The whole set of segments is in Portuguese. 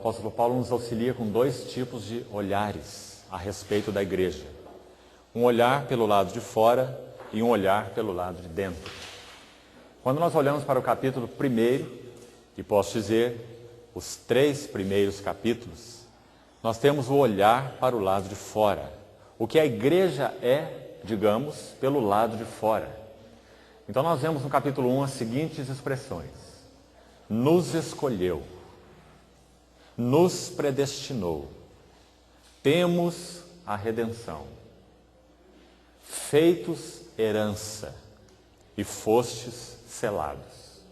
apóstolo Paulo nos auxilia com dois tipos de olhares a respeito da igreja. Um olhar pelo lado de fora e um olhar pelo lado de dentro. Quando nós olhamos para o capítulo 1, e posso dizer, os 3 primeiros capítulos, nós temos o olhar para o lado de fora. O que a igreja é, digamos, pelo lado de fora. Então nós vemos no capítulo 1 as seguintes expressões: nos escolheu, nos predestinou, temos a redenção, feitos herança e fostes selados.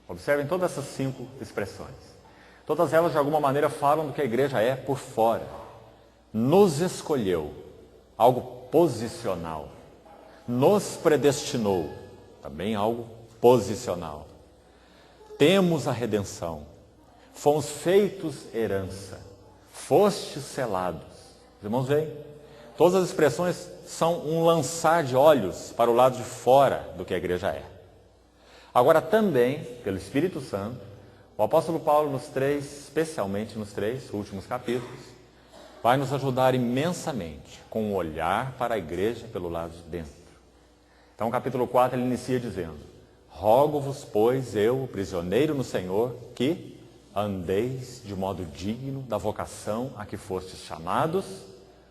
Observem todas essas 5 expressões. Todas elas de alguma maneira falam do que a igreja é por fora. Nos escolheu, algo posicional. Nos predestinou, também algo posicional. Temos a redenção, fomos feitos herança, fostes selados. Os irmãos veem? Todas as expressões são um lançar de olhos para o lado de fora do que a igreja é. Agora também, pelo Espírito Santo, o apóstolo Paulo especialmente nos 3 últimos capítulos, vai nos ajudar imensamente com um olhar para a igreja pelo lado de dentro. Então, no capítulo 4, ele inicia dizendo: rogo-vos, pois, eu, prisioneiro no Senhor, que andeis de modo digno da vocação a que fostes chamados,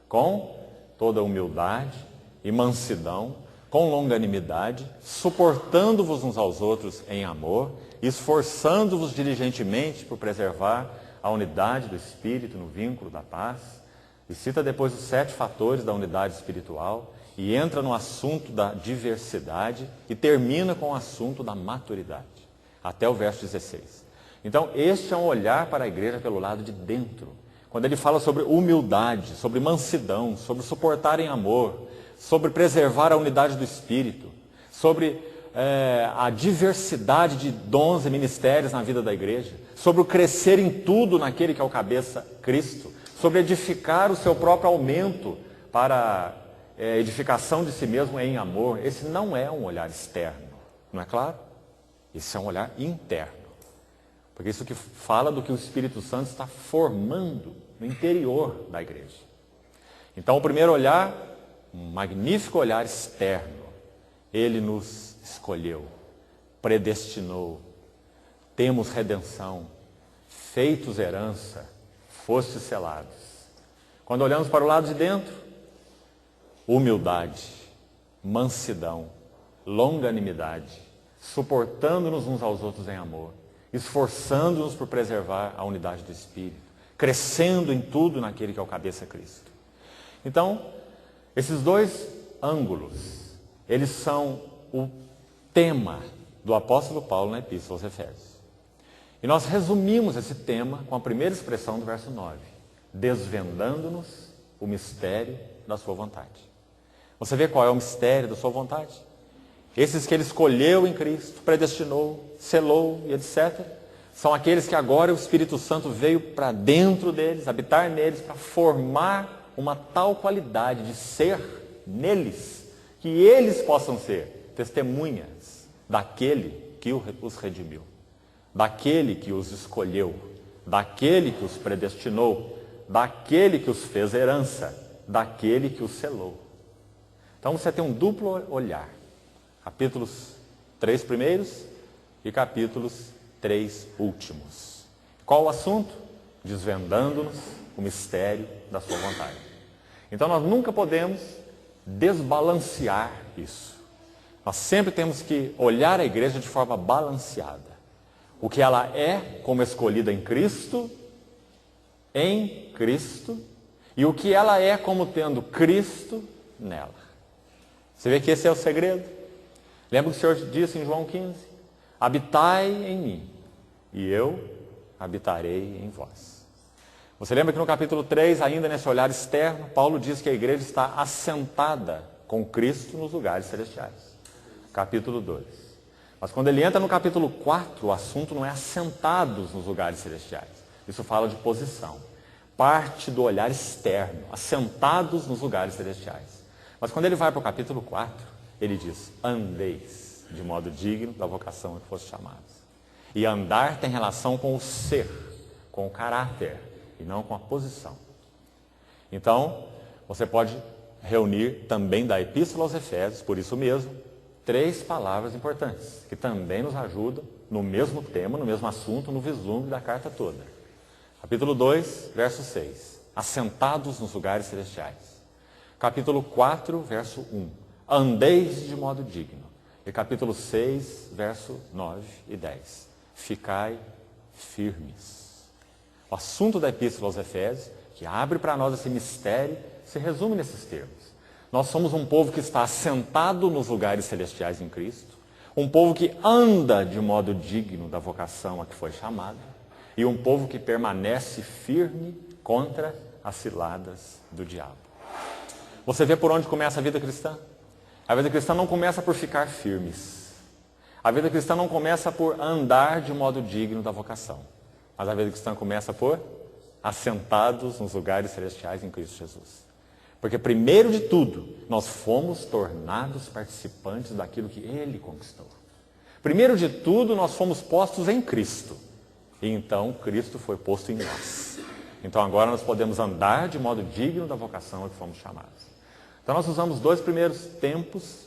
com toda humildade e mansidão, com longanimidade, suportando-vos uns aos outros em amor, esforçando-vos diligentemente por preservar a unidade do Espírito no vínculo da paz. E cita depois os 7 fatores da unidade espiritual, e entra no assunto da diversidade e termina com o assunto da maturidade, até o verso 16. Então, este é um olhar para a igreja pelo lado de dentro. Quando ele fala sobre humildade, sobre mansidão, sobre suportar em amor, sobre preservar a unidade do Espírito, sobre a diversidade de dons e ministérios na vida da igreja, sobre o crescer em tudo naquele que é o cabeça, Cristo, sobre edificar o seu próprio aumento para edificação de si mesmo em amor. Esse não é um olhar externo, não é claro? Esse é um olhar interno. Porque isso que fala do que o Espírito Santo está formando no interior da igreja. Então, o primeiro olhar, um magnífico olhar externo. Ele nos escolheu, predestinou, temos redenção, feitos herança, fostes selados. Quando olhamos para o lado de dentro, humildade, mansidão, longanimidade, suportando-nos uns aos outros em amor, esforçando-nos por preservar a unidade do Espírito, crescendo em tudo naquele que é o cabeça, Cristo. Então, esses 2 ângulos, eles são o tema do apóstolo Paulo na Epístola aos Efésios. E nós resumimos esse tema com a primeira expressão do verso 9, desvendando-nos o mistério da sua vontade. Você vê qual é o mistério da sua vontade? Esses que ele escolheu em Cristo, predestinou, selou e etc. São aqueles que agora o Espírito Santo veio para dentro deles, habitar neles, para formar uma tal qualidade de ser neles, que eles possam ser testemunhas daquele que os redimiu, daquele que os escolheu, daquele que os predestinou, daquele que os fez herança, daquele que os selou. Então você tem um duplo olhar. Capítulos 3 primeiros e capítulos 3 últimos. Qual o assunto? Desvendando-nos o mistério da sua vontade. Então nós nunca podemos desbalancear isso. Nós sempre temos que olhar a igreja de forma balanceada. O que ela é como escolhida em Cristo, e o que ela é como tendo Cristo nela. Você vê que esse é o segredo? Lembra que o Senhor disse em João 15? Habitai em mim, e eu habitarei em vós. Você lembra que no capítulo 3, ainda nesse olhar externo, Paulo diz que a igreja está assentada com Cristo nos lugares celestiais. Capítulo 2. Mas quando ele entra no capítulo 4, o assunto não é assentados nos lugares celestiais. Isso fala de posição. Parte do olhar externo, assentados nos lugares celestiais. Mas quando ele vai para o capítulo 4, ele diz, andeis de modo digno da vocação a que foste chamados. E andar tem relação com o ser, com o caráter, e não com a posição. Então, você pode reunir também da Epístola aos Efésios, por isso mesmo, 3 palavras importantes, que também nos ajudam no mesmo tema, no mesmo assunto, no vislumbre da carta toda. Capítulo 2, verso 6. Assentados nos lugares celestiais. Capítulo 4, verso 1. Andeis de modo digno. E capítulo 6, verso 9 e 10. Ficai firmes. O assunto da Epístola aos Efésios, que abre para nós esse mistério, se resume nesses termos. Nós somos um povo que está assentado nos lugares celestiais em Cristo, um povo que anda de modo digno da vocação a que foi chamado, e um povo que permanece firme contra as ciladas do diabo. Você vê por onde começa a vida cristã? A vida cristã não começa por ficar firmes. A vida cristã não começa por andar de modo digno da vocação. Mas a vida cristã começa por assentados nos lugares celestiais em Cristo Jesus. Porque primeiro de tudo, nós fomos tornados participantes daquilo que Ele conquistou. Primeiro de tudo, nós fomos postos em Cristo. E então Cristo foi posto em nós. Então agora nós podemos andar de modo digno da vocação a que fomos chamados. Então nós usamos 2 primeiros tempos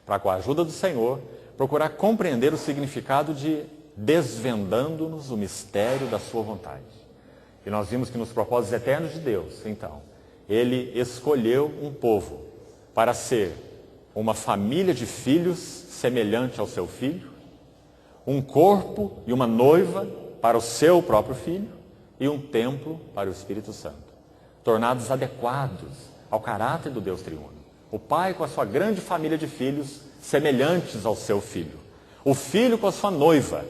para, com a ajuda do Senhor, procurar compreender o significado de desvendando-nos o mistério da sua vontade. E nós vimos que nos propósitos eternos de Deus, então, Ele escolheu um povo para ser uma família de filhos semelhante ao seu filho, um corpo e uma noiva para o seu próprio filho e um templo para o Espírito Santo, tornados adequados ao caráter do Deus triuno. O pai com a sua grande família de filhos semelhantes ao seu filho, o filho com a sua noiva,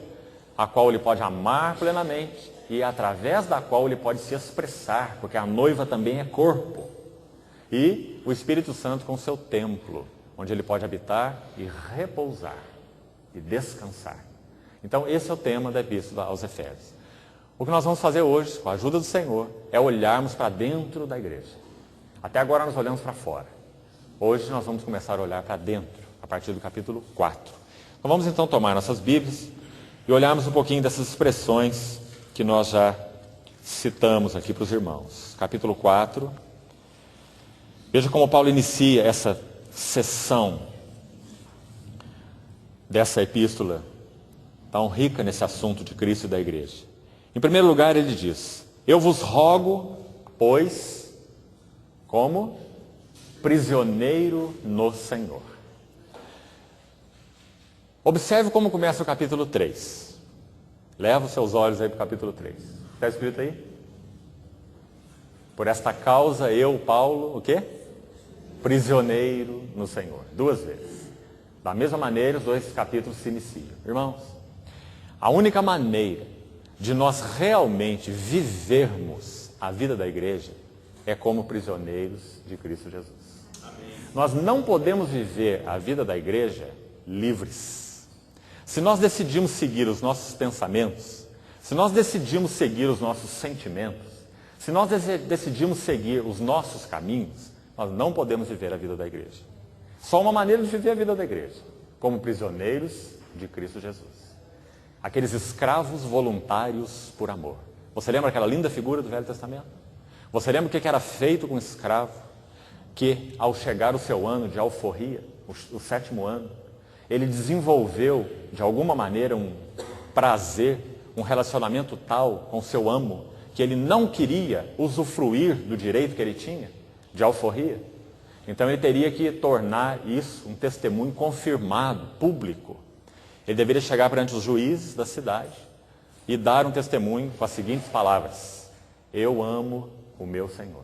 a qual ele pode amar plenamente e através da qual ele pode se expressar, porque a noiva também é corpo. E o Espírito Santo com o seu templo, onde ele pode habitar e repousar e descansar. Então esse é o tema da Epístola aos Efésios. O que nós vamos fazer hoje, com a ajuda do Senhor, é olharmos para dentro da igreja. Até agora nós olhamos para fora. Hoje nós vamos começar a olhar para dentro, a partir do capítulo 4. Então vamos então tomar nossas Bíblias e olharmos um pouquinho dessas expressões que nós já citamos aqui para os irmãos. Capítulo 4. Veja como Paulo inicia essa sessão dessa epístola tão rica nesse assunto de Cristo e da igreja. Em primeiro lugar, ele diz: eu vos rogo, pois, como prisioneiro no Senhor. Observe como começa o capítulo 3. Leva os seus olhos aí para o capítulo 3. Está escrito aí? Por esta causa eu, Paulo, o quê? Prisioneiro no Senhor. 2 vezes. Da mesma maneira, os 2 capítulos se iniciam. Irmãos, a única maneira de nós realmente vivermos a vida da igreja é como prisioneiros de Cristo Jesus. Amém. Nós não podemos viver a vida da igreja livres. Se nós decidimos seguir os nossos pensamentos, se nós decidimos seguir os nossos sentimentos, se nós decidimos seguir os nossos caminhos, nós não podemos viver a vida da igreja. Só uma maneira de viver a vida da igreja, como prisioneiros de Cristo Jesus. Aqueles escravos voluntários por amor. Você lembra aquela linda figura do Velho Testamento? Você lembra o que era feito com um escravo que, ao chegar o seu ano de alforria, o 7º ano, ele desenvolveu, de alguma maneira, um prazer, um relacionamento tal com seu amo, que ele não queria usufruir do direito que ele tinha, de alforria. Então ele teria que tornar isso um testemunho confirmado, público. Ele deveria chegar perante os juízes da cidade e dar um testemunho com as seguintes palavras: eu amo o meu Senhor,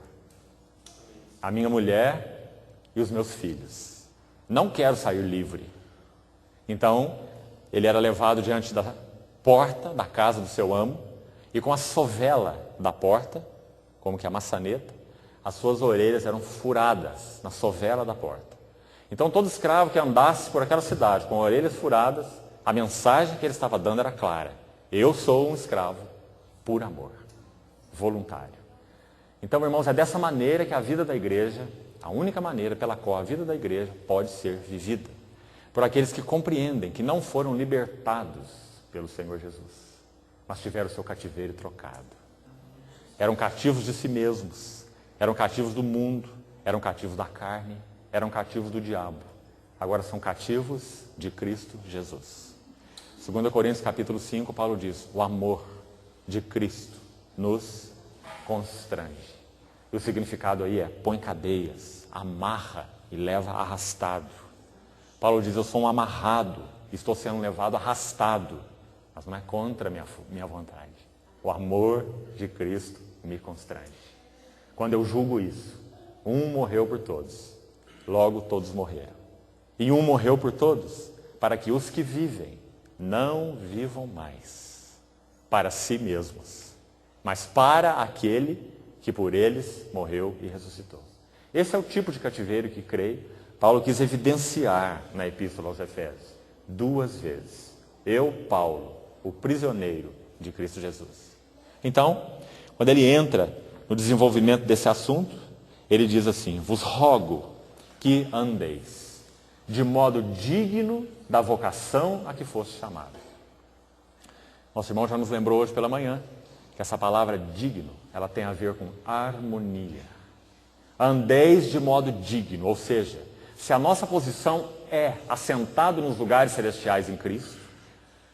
a minha mulher e os meus filhos. Não quero sair livre. Então, ele era levado diante da porta da casa do seu amo e com a sovela da porta, como que a maçaneta, as suas orelhas eram furadas na sovela da porta. Então, todo escravo que andasse por aquela cidade com orelhas furadas, a mensagem que ele estava dando era clara: eu sou um escravo por amor, voluntário. Então, irmãos, é dessa maneira que a vida da igreja, a única maneira pela qual a vida da igreja pode ser vivida, por aqueles que compreendem que não foram libertados pelo Senhor Jesus, mas tiveram o seu cativeiro trocado. eram cativos de si mesmos, eram cativos do mundo, eram cativos da carne, eram cativos do diabo. Agora são cativos de Cristo Jesus. 2 Coríntios capítulo 5, Paulo diz, o amor de Cristo nos constrange. E o significado aí é, põe cadeias, amarra e leva arrastado. Paulo diz, eu sou um amarrado, estou sendo levado arrastado, mas não é contra a minha vontade. O amor de Cristo me constrange. Quando eu julgo isso, um morreu por todos, logo todos morreram. E um morreu por todos, para que os que vivem não vivam mais para si mesmos, mas para aquele que por eles morreu e ressuscitou. Esse é o tipo de cativeiro que, creio, Paulo quis evidenciar na Epístola aos Efésios, 2 vezes. Eu, Paulo, o prisioneiro de Cristo Jesus. Então, quando ele entra no desenvolvimento desse assunto, ele diz assim, vos rogo que andeis de modo digno da vocação a que foste chamado. Nosso irmão já nos lembrou hoje pela manhã que essa palavra digno, ela tem a ver com harmonia. Andeis de modo digno, ou seja, se a nossa posição é assentado nos lugares celestiais em Cristo,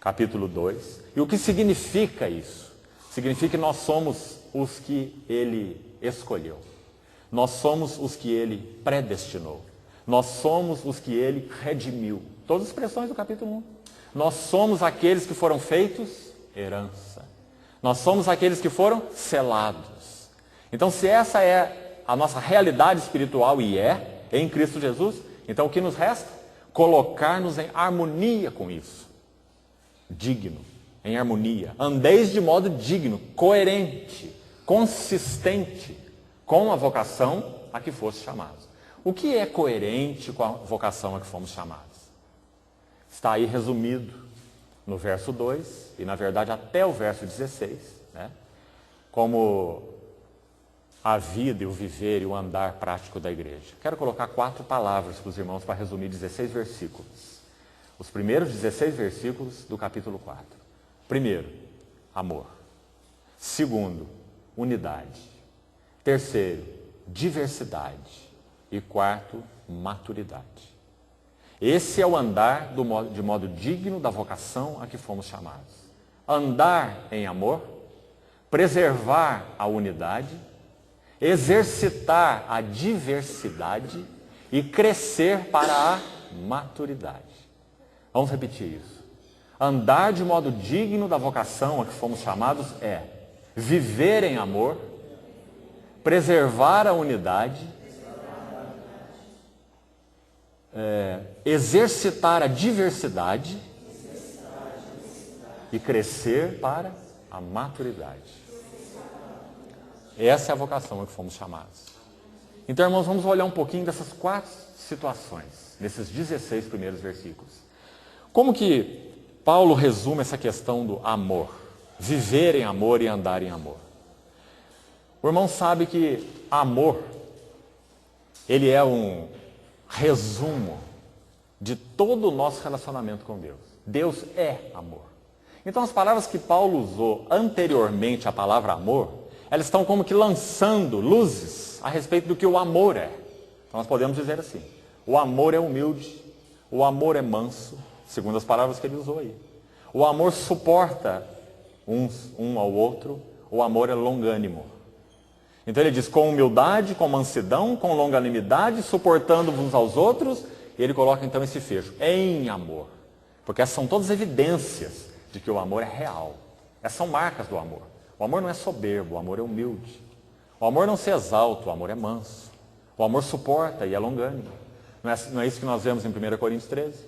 capítulo 2, e o que significa isso? Significa que nós somos os que Ele escolheu. Nós somos os que Ele predestinou. Nós somos os que Ele redimiu. Todas as expressões do capítulo 1. Nós somos aqueles que foram feitos herança. Nós somos aqueles que foram selados. Então, se essa é a nossa realidade espiritual, e é, em Cristo Jesus, então o que nos resta? Colocar-nos em harmonia com isso. Digno, em harmonia. Andeis de modo digno, coerente, consistente com a vocação a que foste chamados. O que é coerente com a vocação a que fomos chamados? Está aí resumido no verso 2 e, na verdade, até o verso 16, né? Como a vida e o viver e o andar prático da igreja. Quero colocar 4 palavras para os irmãos para resumir 16 versículos. Os primeiros 16 versículos do capítulo 4. Primeiro, amor. Segundo, unidade. Terceiro, diversidade. E quarto, maturidade. Esse é o andar de modo digno da vocação a que fomos chamados. Andar em amor, preservar a unidade, exercitar a diversidade e crescer para a maturidade. Vamos repetir isso. Andar de modo digno da vocação a que fomos chamados é viver em amor, preservar a unidade, exercitar a diversidade e crescer para a maturidade. Essa é a vocação a que fomos chamados. Então, irmãos, vamos olhar um pouquinho dessas 4 situações, nesses 16 primeiros versículos. Como que Paulo resume essa questão do amor? Viver em amor e andar em amor. O irmão sabe que amor, ele é um resumo de todo o nosso relacionamento com Deus. Deus é amor. Então as palavras que Paulo usou anteriormente à palavra amor, elas estão como que lançando luzes a respeito do que o amor é. Então nós podemos dizer assim, o amor é humilde, o amor é manso, segundo as palavras que ele usou aí. O amor suporta um ao outro, o amor é longânimo. Então ele diz, com humildade, com mansidão, com longanimidade, suportando uns aos outros, e ele coloca então esse fecho, em amor. Porque essas são todas evidências de que o amor é real. Essas são marcas do amor. O amor não é soberbo, o amor é humilde. O amor não se exalta, o amor é manso. O amor suporta e é longânimo. Não é isso que nós vemos em 1 Coríntios 13?